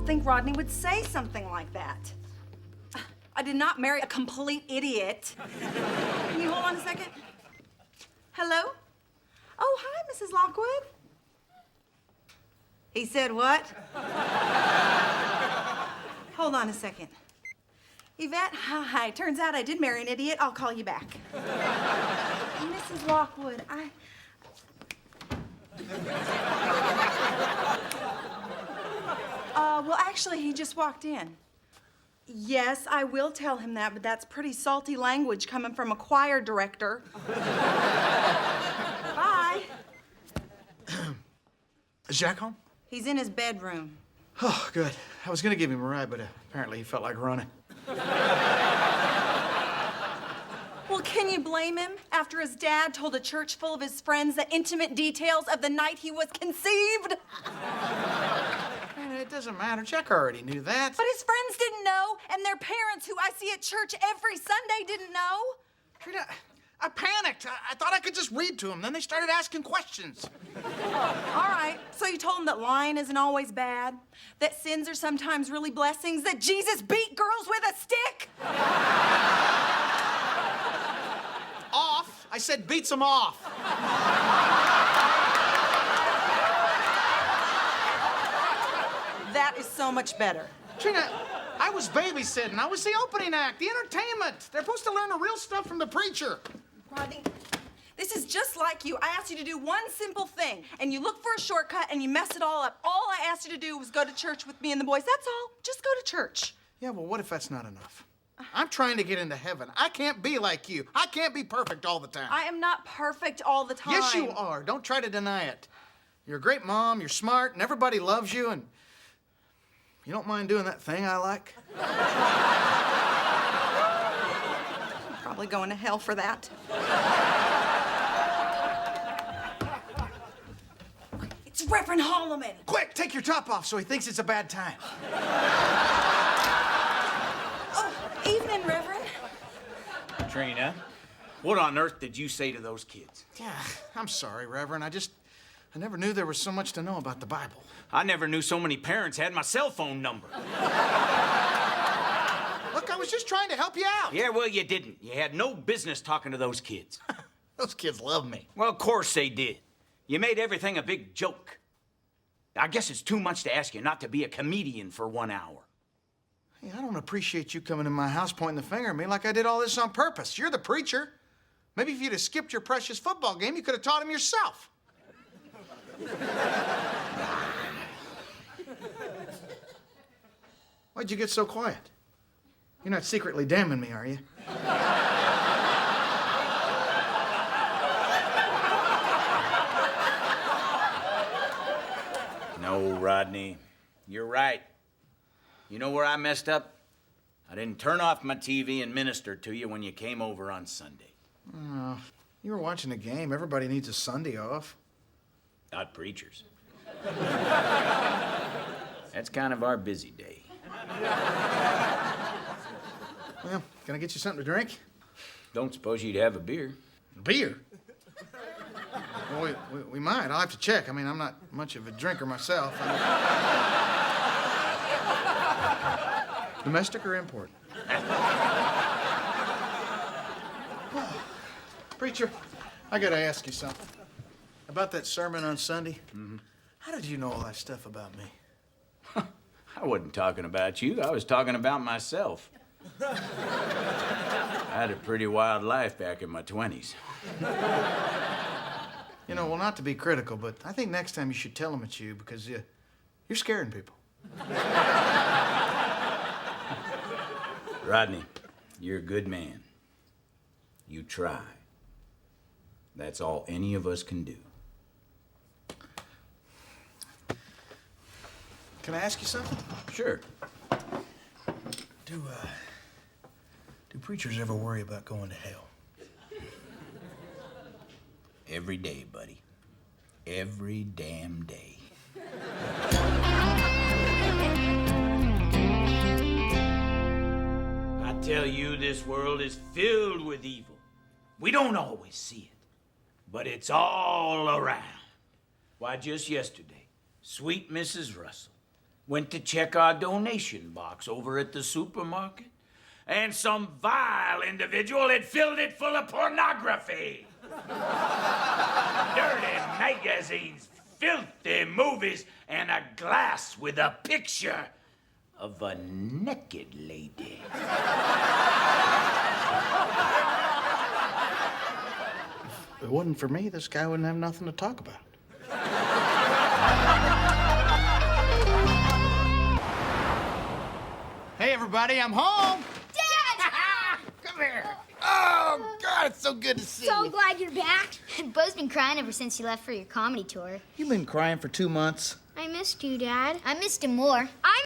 don't think Rodney would say something like that. I did not marry a complete idiot. Can you hold on a second? Hello? Oh, hi, Mrs. Lockwood. He said what? Hold on a second. Yvette, hi. Turns out I did marry an idiot. I'll call you back. Mrs. Lockwood, well, actually, he just walked in. Yes, I will tell him that, but that's pretty salty language coming from a choir director. Bye. Is Jack home? He's in his bedroom. Oh, good. I was gonna give him a ride, but apparently he felt like running. Well, can you blame him after his dad told a church full of his friends the intimate details of the night he was conceived? It doesn't matter. Jack already knew that. But his friends didn't know, and their parents, who I see at church every Sunday, didn't know. Trina, I panicked. I thought I could just read to them. Then they started asking questions. All right, so you told them that lying isn't always bad, that sins are sometimes really blessings, that Jesus beat girls with a stick? Off? I said beats them off. That is so much better. Trina, I was babysitting. I was the opening act, the entertainment. They're supposed to learn the real stuff from the preacher. Rodney, this is just like you. I asked you to do one simple thing, and you look for a shortcut, and you mess it all up. All I asked you to do was go to church with me and the boys. That's all. Just go to church. Yeah, well, what if that's not enough? I'm trying to get into heaven. I can't be like you. I can't be perfect all the time. I am not perfect all the time. Yes, you are. Don't try to deny it. You're a great mom, you're smart, and everybody loves you, and you don't mind doing that thing I like? Probably going to hell for that. It's Reverend Holloman. Quick, take your top off so he thinks it's a bad time. Oh, evening, Reverend. Trina, what on earth did you say to those kids? Yeah, I'm sorry, Reverend. I never knew there was so much to know about the Bible. I never knew so many parents had my cell phone number. Look, I was just trying to help you out. Yeah, well, you didn't. You had no business talking to those kids. Those kids love me. Well, of course they did. You made everything a big joke. I guess it's too much to ask you not to be a comedian for 1 hour. Hey, I don't appreciate you coming in my house pointing the finger at me like I did all this on purpose. You're the preacher. Maybe if you'd have skipped your precious football game, you could have taught him yourself. Why'd you get so quiet? You're not secretly damning me, are you? No, Rodney. You're right. You know where I messed up? I didn't turn off my TV and minister to you when you came over on Sunday. Oh, you were watching the game. Everybody needs a Sunday off. Not preachers. That's kind of our busy day. Well, can I get you something to drink? Don't suppose you'd have a beer? Beer? Well, we might. I'll have to check. I mean, I'm not much of a drinker myself. Domestic or import? Preacher, I gotta ask you something. About that sermon on Sunday? Mm-hmm. How did you know all that stuff about me? I wasn't talking about you. I was talking about myself. I had a pretty wild life back in my 20s. You know, well, not to be critical, but I think next time you should tell them it's you because you're scaring people. Rodney, you're a good man. You try. That's all any of us can do. Can I ask you something? Sure. Do preachers ever worry about going to hell? Every day, buddy. Every damn day. I tell you, this world is filled with evil. We don't always see it, but it's all around. Why, just yesterday, sweet Mrs. Russell, Went to check our donation box over at the supermarket, and some vile individual had filled it full of pornography. Dirty magazines, filthy movies, and a glass with a picture of a naked lady. If it wasn't for me, this guy wouldn't have nothing to talk about. Hey, everybody, I'm home. Dad! Come here. Oh, God, it's so good to see So you. glad you're back. Bo's been crying ever since you left for your comedy tour. You've been crying for 2 months. I missed you, Dad. I missed him more.